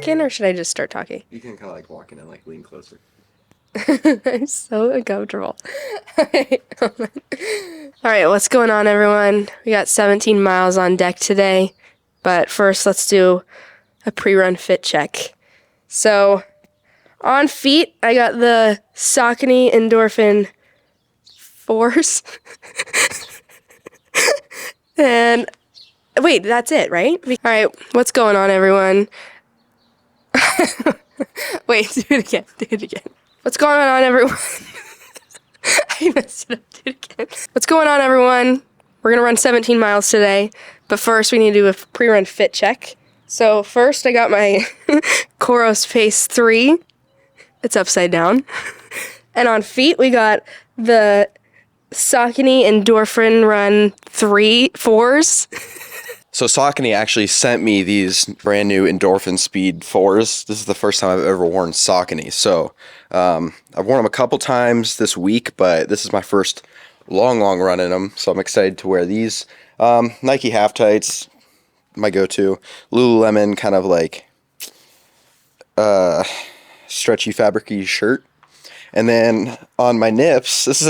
In, or should I just start talking? You can kind of like walk in and like lean closer. I'm so uncomfortable. All right, what's going on, everyone? We got 17 miles on deck today, but first let's do a pre-run fit check. So on feet, I got the Saucony Endorphin 4s. And wait, that's it, right? All right, what's going on, everyone? Wait, do it again. What's going on, everyone? I messed it up, do it again. What's going on, everyone? We're gonna run 17 miles today, but first we need to do a pre-run fit check. So first I got my Coros Pace 3. It's upside down. And on feet we got the Saucony Endorphin Run 4s. So Saucony actually sent me these brand new Endorphin Speed 4s. This is the first time I've ever worn Saucony. So I've worn them a couple times this week, but this is my first long run in them. So I'm excited to wear these. Nike half tights, my go-to. Lululemon kind of like stretchy fabricy shirt. And then on my nips, this is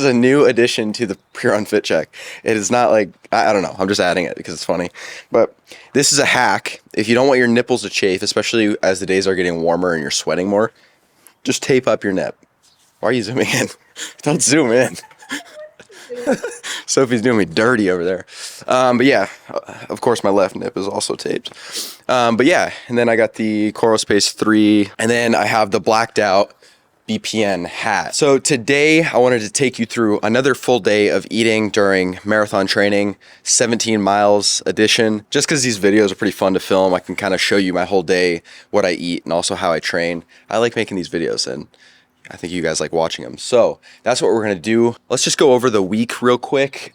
a new addition to the pre-run fit check. It is not like, I don't know, I'm just adding it because it's funny. But this is a hack. If you don't want your nipples to chafe, especially as the days are getting warmer and you're sweating more, just tape up your nip. Why are you zooming in? Don't zoom in. Sophie's doing me dirty over there. But yeah, of course my left nip is also taped. But yeah, and then I got the Coros Pace 3, and then I have the blacked out BPN hat. So today I wanted to take you through another full day of eating during marathon training, 17 miles edition. Just because these videos are pretty fun to film, I can kind of show you my whole day, what I eat, and also how I train. I like making these videos, and I think you guys like watching them. So that's what we're gonna do. Let's just go over the week real quick.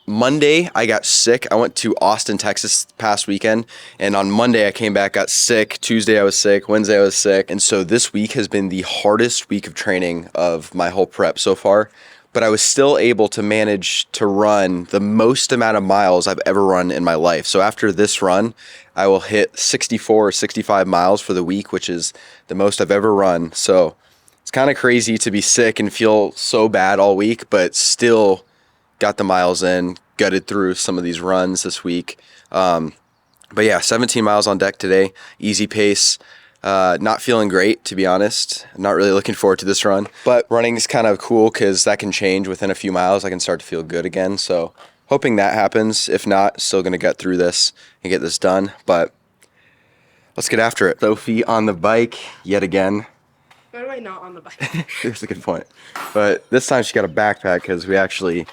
Monday, I got sick. I went to Austin, Texas past weekend, and on Monday I came back, got sick. Tuesday I was sick, Wednesday I was sick, and so this week has been the hardest week of training of my whole prep so far, but I was still able to manage to run the most amount of miles I've ever run in my life. So after this run, I will hit 64 or 65 miles for the week, which is the most I've ever run. So it's kind of crazy to be sick and feel so bad all week, but still got the miles in, gutted through some of these runs this week. But yeah, 17 miles on deck today, easy pace. Not feeling great, to be honest. I'm not really looking forward to this run, but running is kind of cool because that can change within a few miles. I can start to feel good again. So hoping that happens. If not, still going to get through this and get this done, but let's get after it. Sophie on the bike yet again. Why am I not on the bike? That's a good point. But this time she got a backpack because we actually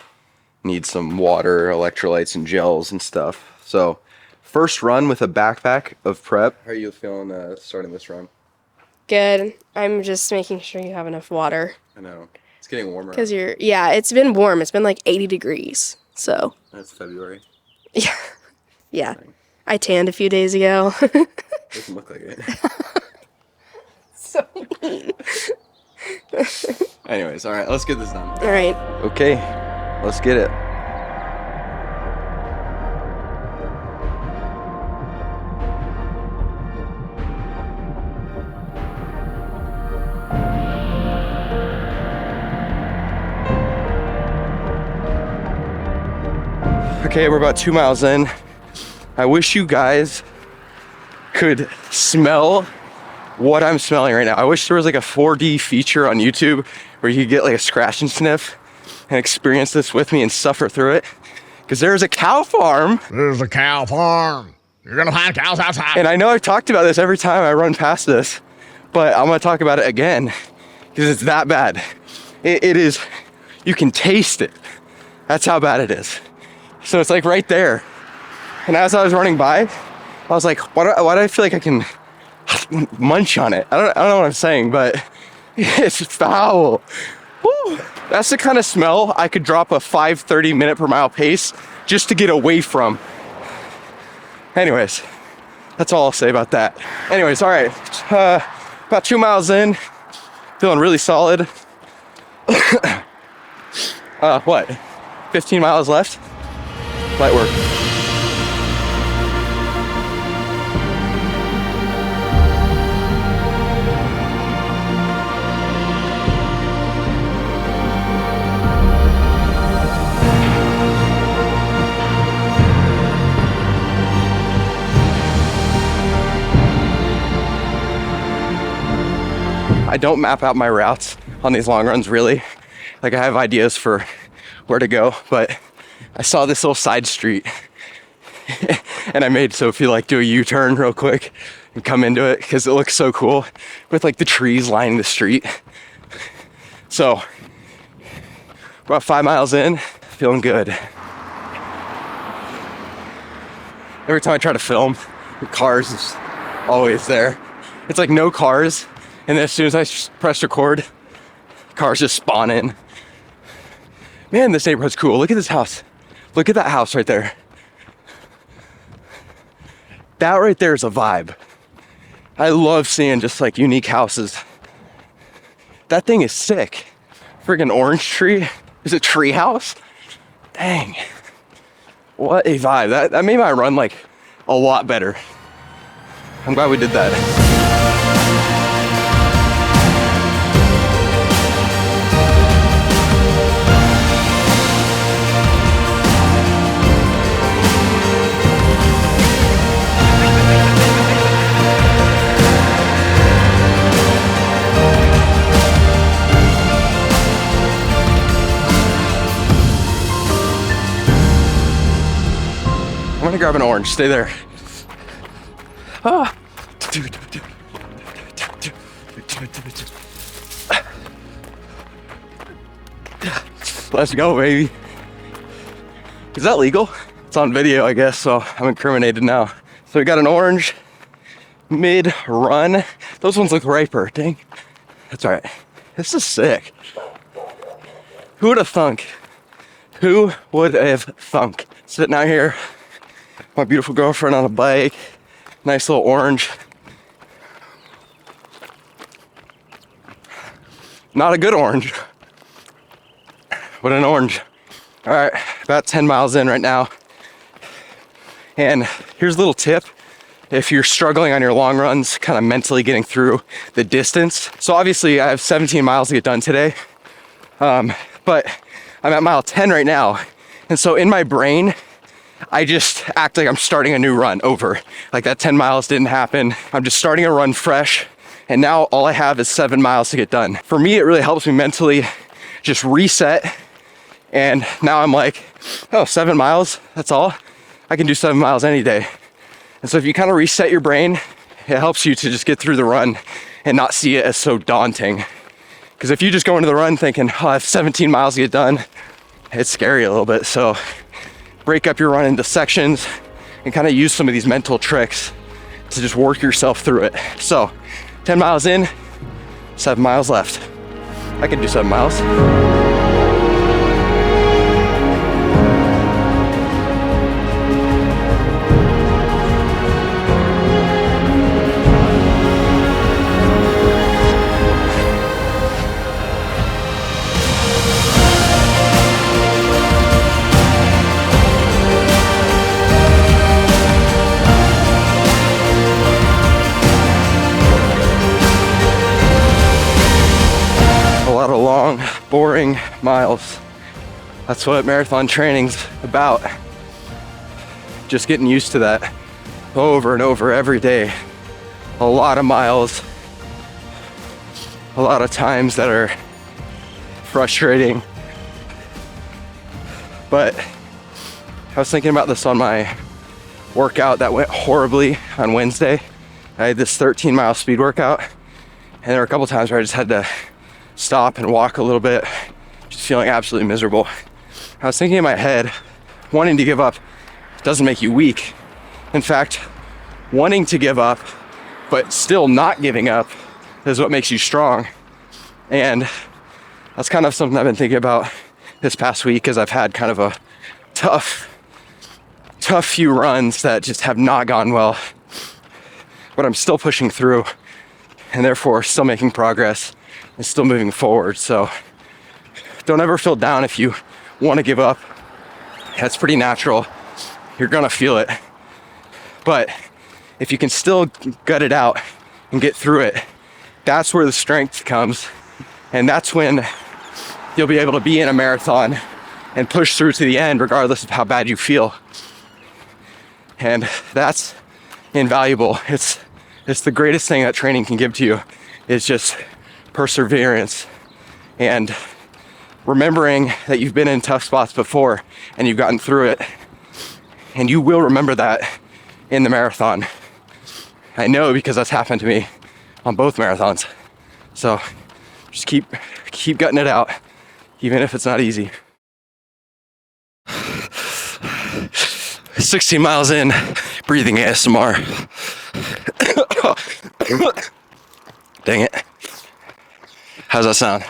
need some water, electrolytes, and gels and stuff. So first run with a backpack of prep. How are you feeling starting this run? Good. I'm just making sure you have enough water. I know. It's getting warmer. Because yeah, it's been warm. It's been like 80 degrees. So. That's February. Yeah. Yeah. I tanned a few days ago. Doesn't look like it. So mean. Anyways, all right, let's get this done. All right. Okay, let's get it. Okay, we're about 2 miles in. I wish you guys could smell what I'm smelling right now. I wish there was like a 4D feature on YouTube where you could get like a scratch and sniff and experience this with me and suffer through it. Because there's a cow farm. There's a cow farm. You're gonna find cows outside. And I know I've talked about this every time I run past this, but I'm gonna talk about it again because it's that bad. It is, you can taste it. That's how bad it is. So it's like right there. And as I was running by, I was like, why do I feel like I can munch on it? I don't know what I'm saying, but it's foul. Woo. That's the kind of smell I could drop a 5:30 minute per mile pace just to get away from. Anyways, that's all I'll say about that. Anyways, all right, about 2 miles in, feeling really solid. What? 15 miles left? Light work. I don't map out my routes on these long runs really. Like I have ideas for where to go, but I saw this little side street and I made Sophie like do a U-turn real quick and come into it because it looks so cool with like the trees lining the street. So about 5 miles in, feeling good. Every time I try to film, the cars is always there. It's like no cars, and then as soon as I press record, cars just spawn in. Man, this neighborhood's cool. Look at this house. Look at that house right there. That right there is a vibe. I love seeing just like unique houses. That thing is sick. Friggin' orange tree. Is it tree house? Dang. What a vibe. That made my run like a lot better. I'm glad we did that. I'm gonna grab an orange, stay there. Ah. Let's go, baby. Is that legal? It's on video, I guess, so I'm incriminated now. So we got an orange mid-run. Those ones look riper, dang. That's all right. This is sick. Who would have thunk? Who would have thunk? Sitting out here, my beautiful girlfriend on a bike, nice little orange. Not a good orange, but an orange. All right, about 10 miles in right now. And here's a little tip. If you're struggling on your long runs, kind of mentally getting through the distance. So obviously I have 17 miles to get done today, but I'm at mile 10 right now. And so in my brain, I just act like I'm starting a new run over. Like that 10 miles didn't happen. I'm just starting a run fresh. And now all I have is 7 miles to get done. For me, it really helps me mentally just reset. And now I'm like, oh, 7 miles, that's all? I can do 7 miles any day. And so if you kind of reset your brain, it helps you to just get through the run and not see it as so daunting. Because if you just go into the run thinking, oh, I have 17 miles to get done, it's scary a little bit. So break up your run into sections and kind of use some of these mental tricks to just work yourself through it. So 10 miles in, 7 miles left. I can do 7 miles. Long, boring miles. That's what marathon training's about. Just getting used to that over and over every day. A lot of miles, a lot of times that are frustrating. But I was thinking about this on my workout that went horribly on Wednesday. I had this 13-mile speed workout, and there were a couple times where I just had to stop and walk a little bit, just feeling absolutely miserable. I was thinking in my head, wanting to give up doesn't make you weak. In fact, wanting to give up, but still not giving up is what makes you strong. And that's kind of something I've been thinking about this past week, as I've had kind of a tough few runs that just have not gone well, but I'm still pushing through and therefore still making progress and still moving forward. So don't ever feel down if you want to give up. That's pretty natural. You're gonna feel it. But if you can still gut it out and get through it, that's where the strength comes. And that's when you'll be able to be in a marathon and push through to the end regardless of how bad you feel. And that's invaluable. It's the greatest thing that training can give to you, is just perseverance and remembering that you've been in tough spots before and you've gotten through it. And you will remember that in the marathon. I know, because that's happened to me on both marathons. So just keep gutting it out, even if it's not easy. 16 miles in, breathing ASMR. Dang it. How's that sound?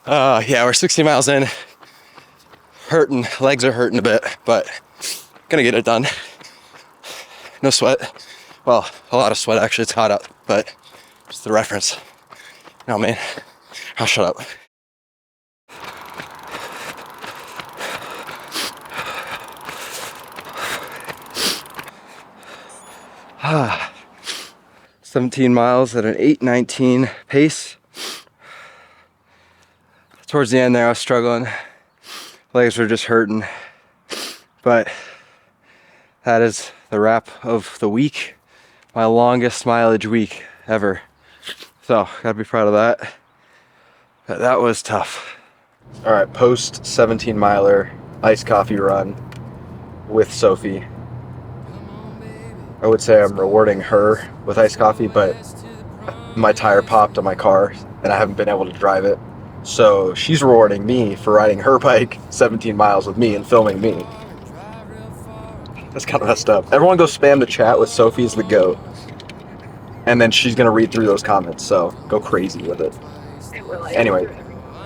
Yeah, we're 60 miles in. Hurting, legs are hurting a bit, but gonna get it done. No sweat. Well, a lot of sweat actually, it's hot out, but just the reference. No, man, I'll shut up. Ah, 17 miles at an 8:19 pace. Towards the end there, I was struggling. Legs were just hurting. But that is the wrap of the week. My longest mileage week ever. So, gotta be proud of that. But that was tough. All right, post 17 miler iced coffee run with Sophie. I would say I'm rewarding her with iced coffee, but my tire popped on my car and I haven't been able to drive it. So she's rewarding me for riding her bike 17 miles with me and filming me. That's kind of messed up. Everyone go spam the chat with Sophie's the GOAT. And then she's gonna read through those comments, so go crazy with it. Anyway,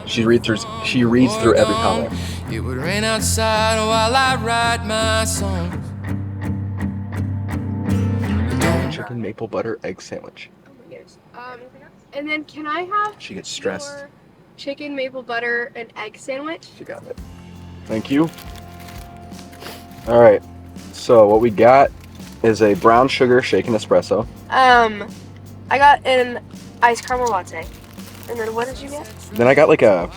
she reads through every comment. It would rain outside while I write my song. Chicken maple butter egg sandwich. And then can I have She gets stressed. your chicken maple butter and egg sandwich? She got it. Thank you. All right. So what we got is a brown sugar shaken espresso. I got an iced caramel latte. And then what did you get? Then I got like I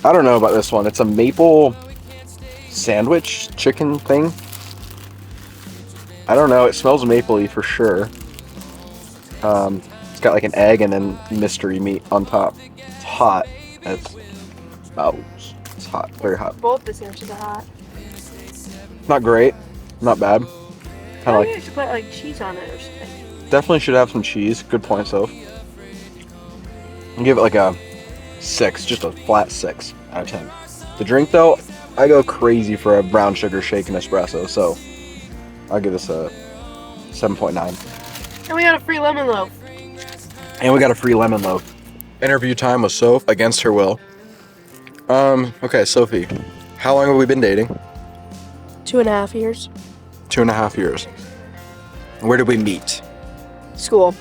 don't know about this one. It's a maple sandwich chicken thing. I don't know. It smells mapley for sure. It's got like an egg and then mystery meat on top. It's hot. It's hot. Very hot. Both the sandwiches are hot. Not great. Not bad. Kind of You like, should put like cheese on it or something. definitely should have some cheese. Good point, Soph. I'll give it like a 6, just a flat 6 out of 10. The drink though, I go crazy for a brown sugar shaken espresso, so I'll give this a 7.9. And we got a free lemon loaf. And we got a free lemon loaf. Interview time with Soph against her will. Okay, Sophie, how long have we been dating? 2.5 years. 2.5 years. Where did we meet? School.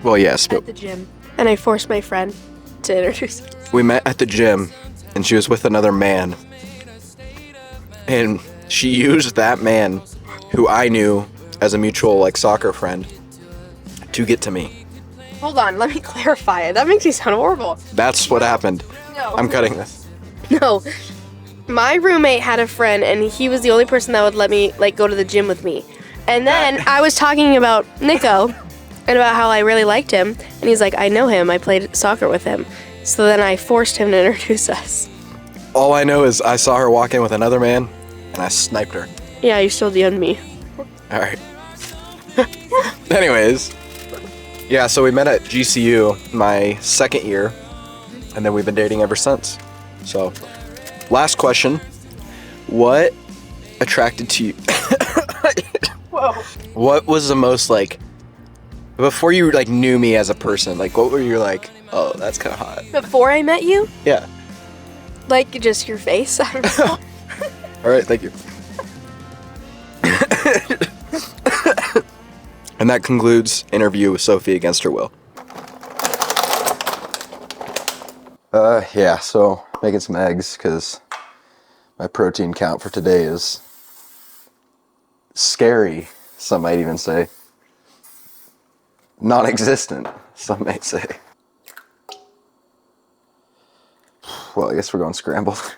Well, yes, but At the gym. And I forced my friend to introduce us. we met at the gym, and she was with another man. And she used that man, who I knew as a mutual like soccer friend, to get to me. Hold on, let me clarify it. That makes me sound horrible. That's what happened. No. I'm cutting this. No. My roommate had a friend, and he was the only person that would let me like go to the gym with me. And then I was talking about Nico and about how I really liked him, and he's like, I know him. I played soccer with him. So then I forced him to introduce us. All I know is I saw her walk in with another man, and I sniped her. Yeah, you still DM'd me. All right. Anyways, Yeah, so we met at GCU my second year, and then we've been dating ever since. So, last question. What attracted to you? Whoa. What was the most, like, before you, like, knew me as a person, like, what were you like, oh, that's kind of hot? Before I met you? Yeah. Like, just your face? I don't know. All right, thank you. And that concludes interview with Sophie against her will. Yeah, so making some eggs because my protein count for today is scary, some might even say. Non-existent, some may say. Well, I guess we're going scrambled.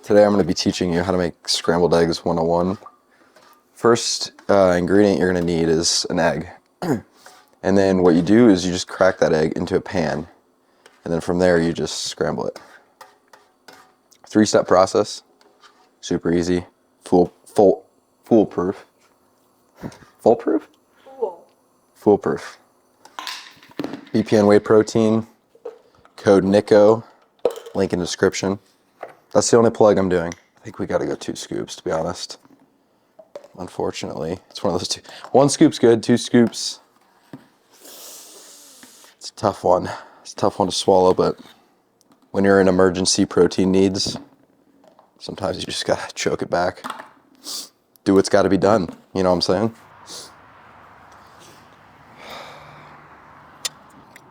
Today I'm going to be teaching you how to make scrambled eggs 101. First ingredient you're going to need is an egg. And then what you do is you just crack that egg into a pan. And then from there you just scramble it. 3-step process. Super easy. Foolproof. Foolproof? Foolproof. BPN whey protein. Code Nico. Link in description. That's the only plug I'm doing. I think we gotta go 2 scoops, to be honest. Unfortunately, it's one of those 2. 1 scoop's good, 2 scoops. It's a tough one. It's a tough one to swallow, but when you're in emergency protein needs, sometimes you just gotta choke it back. Do what's gotta be done. You know what I'm saying?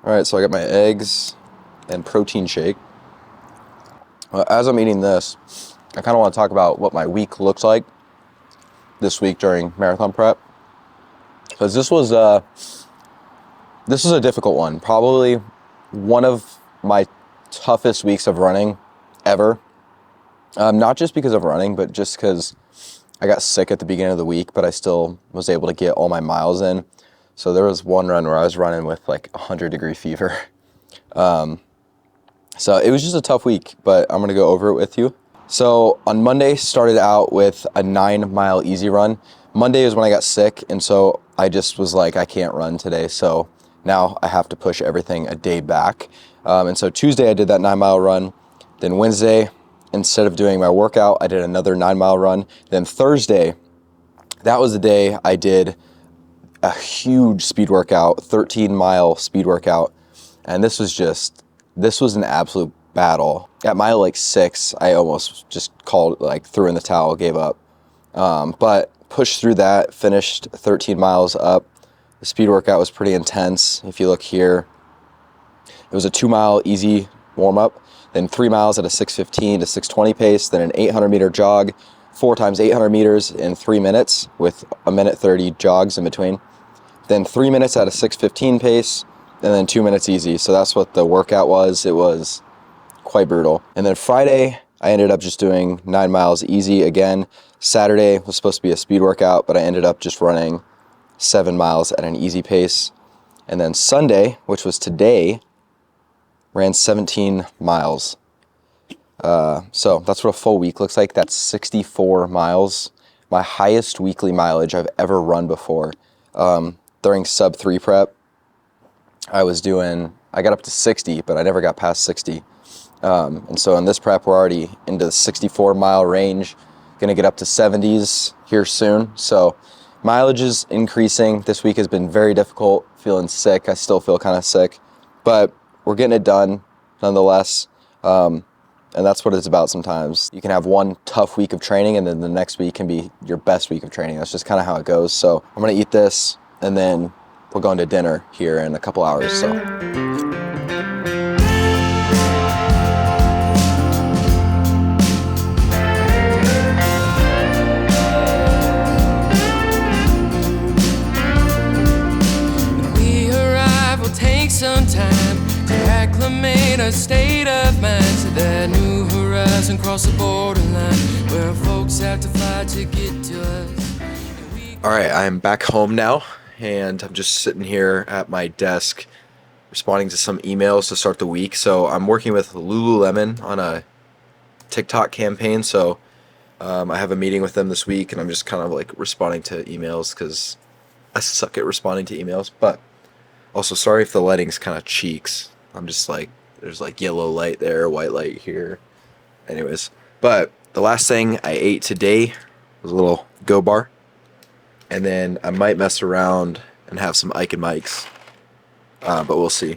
All right, so I got my eggs and protein shake. As I'm eating this, I kind of want to talk about what my week looks like this week during marathon prep, because this was a difficult one, probably one of my toughest weeks of running ever. Not just because of running, but just because I got sick at the beginning of the week, but I still was able to get all my miles in. So there was one run where I was running with like 100-degree fever. So it was just a tough week, but I'm gonna go over it with you. So on Monday, started out with a 9-mile easy run. Monday is when I got sick, and so I just was like, I can't run today. So now I have to push everything a day back. And so Tuesday I did that 9-mile run. Then Wednesday, instead of doing my workout, I did another 9-mile run. Then Thursday, that was the day I did a huge speed workout, 13-mile speed workout. And this was an absolute battle. At mile like 6, I almost just threw in the towel, gave up. But pushed through that, finished 13 miles up. The speed workout was pretty intense. If you look here, it was a 2-mile easy warm up, then 3 miles at a 6:15 to 6:20 pace, then an 800-meter jog, 4 times 800 meters in 3 minutes with a 1:30 jogs in between. Then 3 minutes at a 6:15 pace, and then 2 minutes easy. So that's what the workout was. It was quite brutal. And then Friday, I ended up just doing 9 miles easy again. Saturday was supposed to be a speed workout, but I ended up just running 7 miles at an easy pace. And then Sunday, which was today, ran 17 miles. So that's what a full week looks like. That's 64 miles. My highest weekly mileage I've ever run before. During sub 3 prep, I got up to 60, but I never got past 60. And so in this prep, we're already into the 64-mile range, gonna get up to 70s here soon. So mileage is increasing. This week has been very difficult, feeling sick. I still feel kind of sick, but we're getting it done nonetheless. And that's what it's about sometimes. You can have one tough week of training and then the next week can be your best week of training. That's just kind of how it goes. So I'm gonna eat this and then we're going to dinner here in a couple hours, so. We arrive will take some time to acclimate a state of mind to that new horizon, cross the borderline where folks have to fight to get to us. All right, I'm back home now. And I'm just sitting here at my desk responding to some emails to start the week. So I'm working with Lululemon on a TikTok campaign. So I have a meeting with them this week and I'm just kind of like responding to emails because I suck at responding to emails. But Also, sorry if the lighting's kind of cheeks. I'm just like, there's like yellow light there, white light here. Anyways, but the last thing I ate today was a little Go bar. And then I might mess around and have some Ike and Mike's. But we'll see.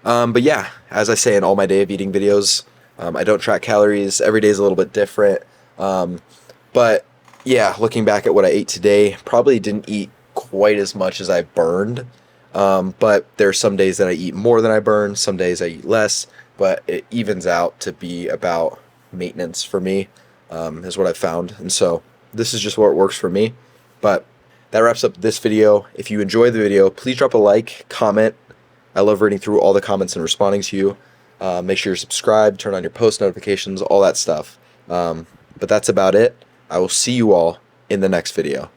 But yeah, as I say in all my day of eating videos, I don't track calories. Every day is a little bit different. But yeah, looking back at what I ate today, probably didn't eat quite as much as I burned. But there are some days that I eat more than I burn. Some days I eat less. But it evens out to be about maintenance for me, is what I've found. And so this is just what works for me. But that wraps up this video. If you enjoyed the video, please drop a like, comment. I love reading through all the comments and responding to you. Make sure you're subscribed, turn on your post notifications, all that stuff. But that's about it. I will see you all in the next video.